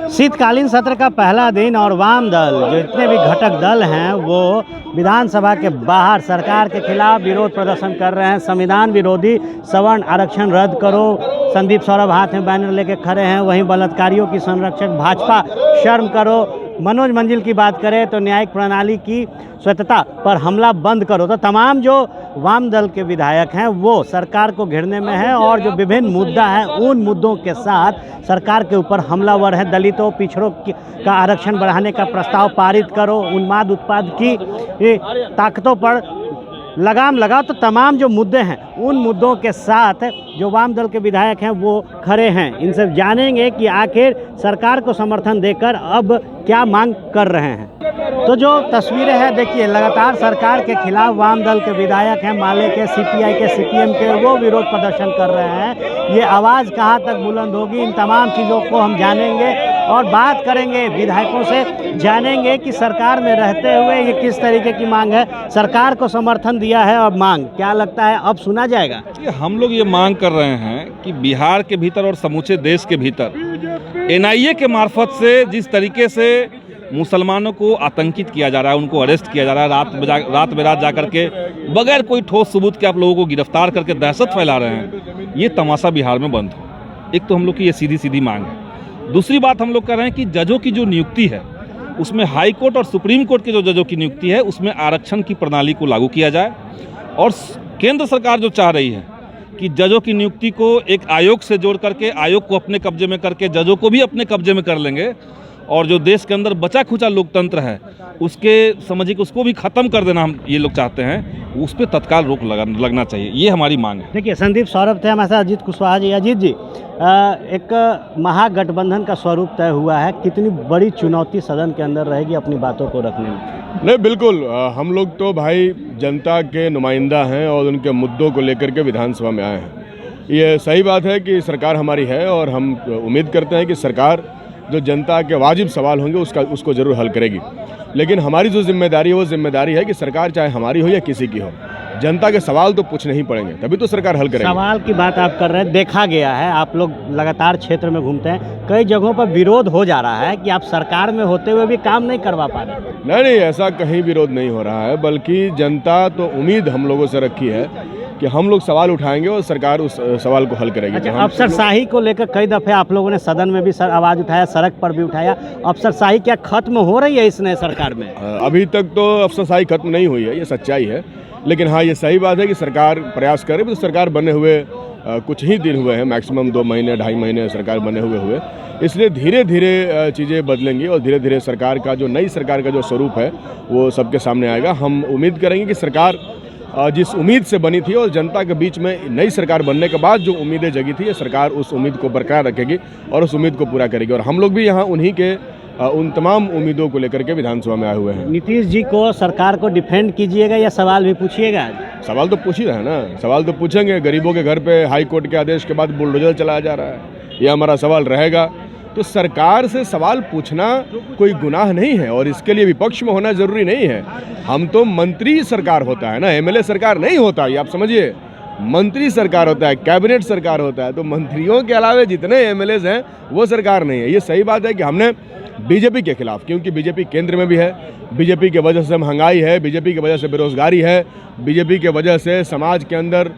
शीतकालीन सत्र का पहला दिन और वाम दल जो इतने भी घटक दल हैं वो विधानसभा के बाहर सरकार के खिलाफ विरोध प्रदर्शन कर रहे हैं। संविधान विरोधी सवर्ण आरक्षण रद्द करो, संदीप सौरभ हाथ में बैनर लेके खड़े हैं। वहीं बलात्कारियों की संरक्षक भाजपा शर्म करो। मनोज मंजिल की बात करें तो न्यायिक प्रणाली की स्वच्छता पर हमला बंद करो। तो तमाम जो वाम दल के विधायक हैं वो सरकार को घेरने में हैं और जो विभिन्न मुद्दा हैं उन मुद्दों के साथ सरकार के ऊपर हमलावर हैं। दलितों पिछड़ों का आरक्षण बढ़ाने का प्रस्ताव पारित करो, उन्माद उत्पाद की ताकतों पर लगाम लगाओ। तो तमाम जो मुद्दे हैं उन मुद्दों के साथ जो वाम दल के विधायक हैं वो खड़े हैं। इनसे जानेंगे कि आखिर सरकार को समर्थन देकर अब क्या मांग कर रहे हैं। तो जो तस्वीरें हैं देखिए, लगातार सरकार के खिलाफ वाम दल के विधायक हैं, माले के, सीपीआई के, सीपीएम के, वो विरोध प्रदर्शन कर रहे हैं। ये आवाज़ कहाँ तक बुलंद होगी, इन तमाम चीज़ों को हम जानेंगे और बात करेंगे विधायकों से, जानेंगे कि सरकार में रहते हुए ये किस तरीके की मांग है। सरकार को समर्थन दिया है और मांग क्या लगता है अब सुना जाएगा। हम लोग ये मांग कर रहे हैं कि बिहार के भीतर और समूचे देश के भीतर एनआईए के मार्फत से जिस तरीके से मुसलमानों को आतंकित किया जा रहा है, उनको अरेस्ट किया जा रहा है, रात बेरात जा करके बगैर कोई ठोस सबूत के आप लोगों को गिरफ्तार करके दहशत फैला रहे हैं, ये तमाशा बिहार में बंद हो। एक तो हम लोग की ये सीधी सीधी मांग है। दूसरी बात हम लोग कर रहे हैं कि जजों की जो नियुक्ति है उसमें हाई कोर्ट और सुप्रीम कोर्ट के जो जजों की नियुक्ति है उसमें आरक्षण की प्रणाली को लागू किया जाए। और केंद्र सरकार जो चाह रही है कि जजों की नियुक्ति को एक आयोग से जोड़ करके, आयोग को अपने कब्जे में करके जजों को भी अपने कब्जे में कर लेंगे और जो देश के अंदर बचा खुचा लोकतंत्र है उसके समझिए कि उसको भी ख़त्म कर देना हम ये लोग चाहते हैं, उस पर तत्काल रोक लगना चाहिए। ये हमारी मांग है। देखिए, संदीप सौरभ थे हमारे साथ, अजीत कुशवाहा जी। अजीत जी, एक महागठबंधन का स्वरूप तय हुआ है, कितनी बड़ी चुनौती सदन के अंदर रहेगी अपनी बातों को रखने में? नहीं, बिल्कुल। हम लोग तो भाई जनता के नुमाइंदा हैं और उनके मुद्दों को लेकर के विधानसभा में आए हैं। ये सही बात है कि सरकार हमारी है और हम उम्मीद करते हैं कि सरकार जो जनता के वाजिब सवाल होंगे उसको ज़रूर हल करेगी। लेकिन हमारी जो जिम्मेदारी है वो जिम्मेदारी है कि सरकार चाहे हमारी हो या किसी की हो, जनता के सवाल तो पूछने ही पड़ेंगे, तभी तो सरकार हल करेगी। सवाल की बात आप कर रहे हैं, देखा गया है, आप लोग लगातार क्षेत्र में घूमते हैं, कई जगहों पर विरोध हो जा रहा है कि आप सरकार में होते हुए भी काम नहीं करवा पा रहे। नहीं, ऐसा कहीं विरोध नहीं हो रहा है, बल्कि जनता तो उम्मीद हम लोगों से रखी है कि हम लोग सवाल उठाएंगे और सरकार उस सवाल को हल करेगी। अच्छा, अफसरशाही को लेकर कई दफ़े आप लोगों ने सदन में भी आवाज़ उठाया, सड़क पर भी उठाया। अफसरशाही क्या खत्म हो रही है इस नए सरकार में? अभी तक तो अफसरशाही खत्म नहीं हुई है, ये सच्चाई है। लेकिन हाँ, ये सही बात है कि सरकार प्रयास करे। तो सरकार बने हुए कुछ ही दिन हुए हैं, मैक्सिमम 2 महीने 2.5 महीने सरकार बने हुए, इसलिए धीरे धीरे चीज़ें बदलेंगी और धीरे धीरे सरकार का जो नई सरकार का जो स्वरूप है वो सबके सामने आएगा। हम उम्मीद करेंगे कि सरकार जिस उम्मीद से बनी थी और जनता के बीच में नई सरकार बनने के बाद जो उम्मीदें जगी थी, ये सरकार उस उम्मीद को बरकरार रखेगी और उस उम्मीद को पूरा करेगी। और हम लोग भी यहाँ उन्हीं के उन तमाम उम्मीदों को लेकर के विधानसभा में आए हुए हैं। नीतीश जी को, सरकार को डिफेंड कीजिएगा या सवाल भी पूछिएगा? सवाल तो पूछ ही रहे हैं ना, सवाल तो पूछेंगे। गरीबों के घर पे हाई कोर्ट के आदेश के बाद बुलडोजर चलाया जा रहा है, ये हमारा सवाल रहेगा। तो सरकार से सवाल पूछना कोई गुनाह नहीं है और इसके लिए विपक्ष में होना जरूरी नहीं है। हम तो मंत्री सरकार होता है ना, एमएलए सरकार नहीं होता, ये आप समझिए। मंत्री सरकार होता है, कैबिनेट सरकार होता है। तो मंत्रियों के अलावा जितने एमएलएज हैं वो सरकार नहीं है। ये सही बात है कि हमने बीजेपी के खिलाफ, क्योंकि बीजेपी केंद्र में भी है, बीजेपी की वजह से महंगाई है, बीजेपी की वजह से बेरोजगारी है, बीजेपी की वजह से समाज के अंदर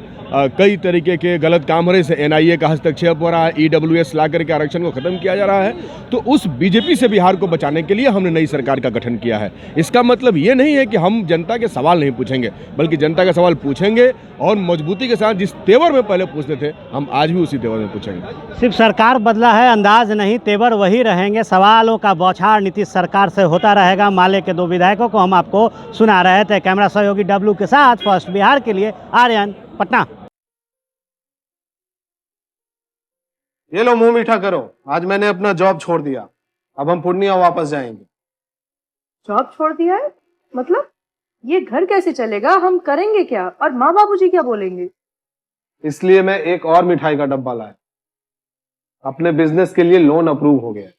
कई तरीके के गलत काम हो रहे हैं। एनआईए का हस्तक्षेप हो रहा है, ईडब्ल्यूएस ला करके आरक्षण को खत्म किया जा रहा है। तो उस बीजेपी से बिहार को बचाने के लिए हमने नई सरकार का गठन किया है। इसका मतलब ये नहीं है कि हम जनता के सवाल नहीं पूछेंगे, बल्कि जनता का सवाल पूछेंगे और मजबूती के साथ जिस तेवर में पहले पूछते थे हम आज भी उसी तेवर में पूछेंगे। सिर्फ सरकार बदला है, अंदाज नहीं, तेवर वही रहेंगे। सवालों का बौछार नीतीश सरकार से होता रहेगा। माले के 2 विधायकों को हम आपको सुना रहे थे। कैमरा सहयोगी डब्लू के साथ फर्स्ट बिहार के लिए आर्यन, पटना। ये लो, मुंह मीठा करो। आज मैंने अपना जॉब छोड़ दिया, अब हम पूर्णिया वापस जाएंगे। जॉब छोड़ दिया है? मतलब ये घर कैसे चलेगा? हम करेंगे क्या? और माँ बाबूजी क्या बोलेंगे? इसलिए मैं एक और मिठाई का डब्बा लाया। अपने बिजनेस के लिए लोन अप्रूव हो गया।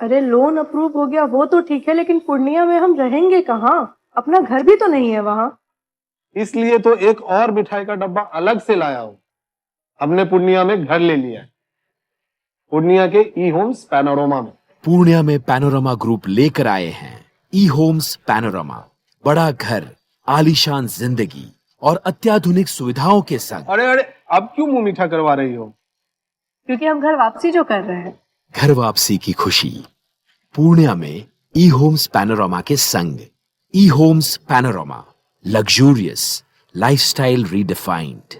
अरे लोन अप्रूव हो गया वो तो ठीक है, लेकिन पूर्णिया में हम रहेंगे कहाँ? अपना घर भी तो नहीं है वहाँ। इसलिए तो एक और मिठाई का डब्बा अलग से लाया हूँ। हमने पूर्णिया में घर ले लिया है। पूर्णिया के ई होम्स पैनोरमा में। पूर्णिया में पैनोरमा ग्रुप लेकर आए हैं ई होम्स पैनोरमा। बड़ा घर, आलीशान जिंदगी और अत्याधुनिक सुविधाओं के संग। अरे अरे, अब क्यों मुंह मीठा करवा रही हो? क्योंकि हम घर वापसी जो कर रहे हैं। घर वापसी की खुशी पूर्णिया में ई होम्स पैनोरमा के संग। ई Homes Panorama, luxurious lifestyle redefined.